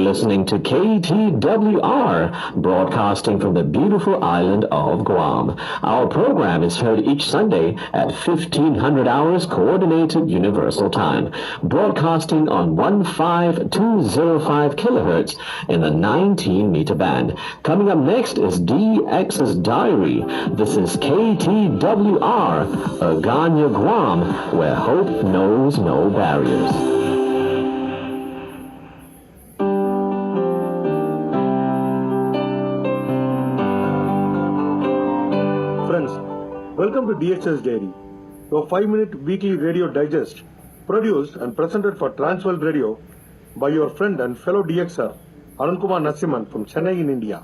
listening to KTWR, broadcasting from the beautiful island of Guam. Our program is heard each Sunday at 1500 hours Coordinated Universal Time, broadcasting on 15205 kilohertz in the 19-meter band. Coming up next is DXERS Diary. This is KTWR, Aganya, Guam, where hope knows no barriers. Friends, welcome to DXERS Diary, your 5-minute weekly radio digest produced and presented for Transworld Radio by your friend and fellow DXer, ARUNKUMAR from Chennai in India.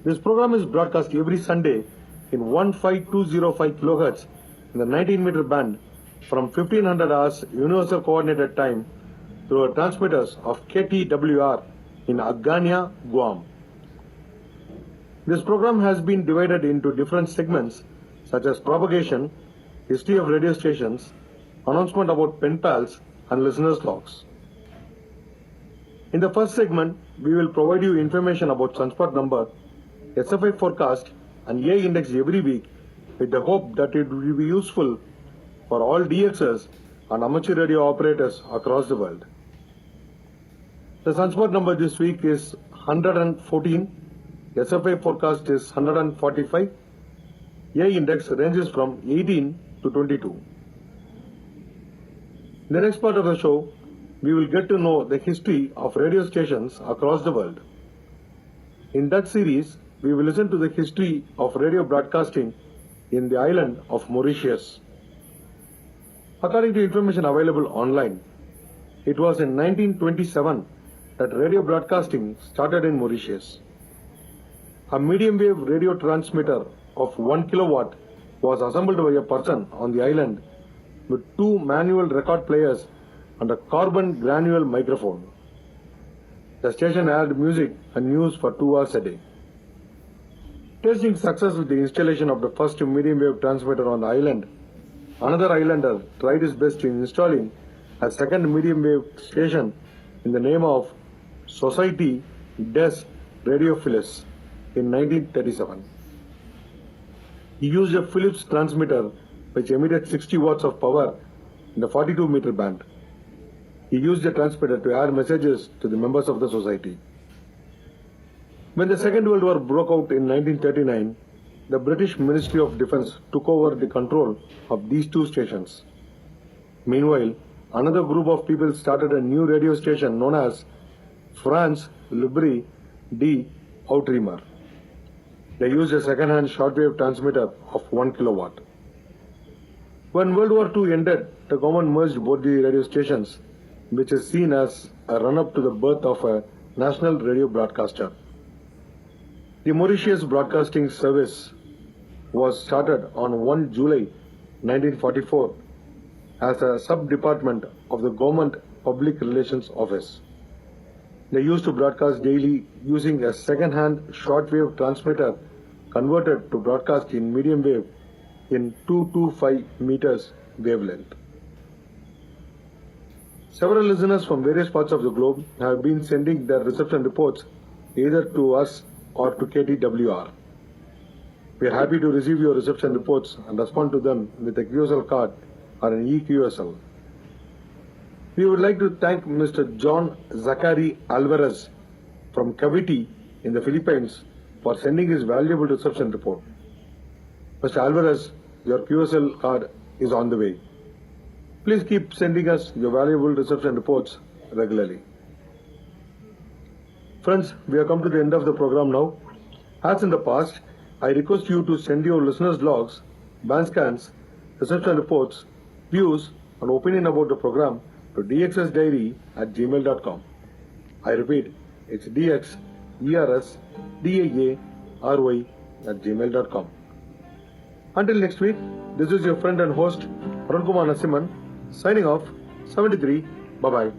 This program is broadcast every Sunday in 15205 kHz in the 19-meter band from 1500 hours Universal Coordinated Time through our transmitters of KTWR in Aganya, Guam. This program has been divided into different segments such as propagation, history of radio stations, announcement about pen pals, and listeners' logs. In the first segment, we will provide you information about sunspot number, SFI forecast, and A index every week with the hope that it will be useful for all DXers and amateur radio operators across the world. The sunspot number this week is 114. SFI forecast is 145. A index ranges from 18 to 22. In the next part of the show, we will get to know the history of radio stations across the world. In that series, we will listen to the history of radio broadcasting in the island of Mauritius. According to information available online, it was in 1927 that radio broadcasting started in Mauritius. A medium wave radio transmitter of 1 kilowatt was assembled by a person on the island with 2 manual record players and a carbon granule microphone. The station aired music and news for 2 hours a day. Tasting success with the installation of the first medium wave transmitter on the island, another islander tried his best in installing a second medium wave station in the name of Société des Radiophilus in 1937. He used a Philips transmitter which emitted 60 watts of power in the 42-meter band. He used the transmitter to air messages to the members of the society. When the Second World War broke out in 1939, the British Ministry of Defence took over the control of these 2 stations. Meanwhile, another group of people started a new radio station known as France Libre d'Outre-mer. They used a second-hand shortwave transmitter of 1 kilowatt. When World War II ended, the government merged both the radio stations, which is seen as a run-up to the birth of a national radio broadcaster. The Mauritius Broadcasting Service was started on 1 July 1944 as a sub-department of the Government Public Relations Office. They used to broadcast daily using a second-hand shortwave transmitter converted to broadcast in medium wave in 225 meters wavelength. Several listeners from various parts of the globe have been sending their reception reports either to us or to KTWR. We are happy to receive your reception reports and respond to them with a QSL card or an eQSL. We would like to thank Mr. John Zachary Alvarez from Cavite in the Philippines for sending his valuable reception report. Mr. Alvarez, your QSL card is on the way. Please keep sending us your valuable reception reports regularly. Friends, we have come to the end of the program now. As in the past, I request you to send your listeners' logs, band scans, reception reports, views, and opinion about the program to dxersdiary@gmail.com. I repeat, it's DXERS@gmail.com. Until next week, this is your friend and host, ARUNKUMAR signing off. 73. Bye-bye.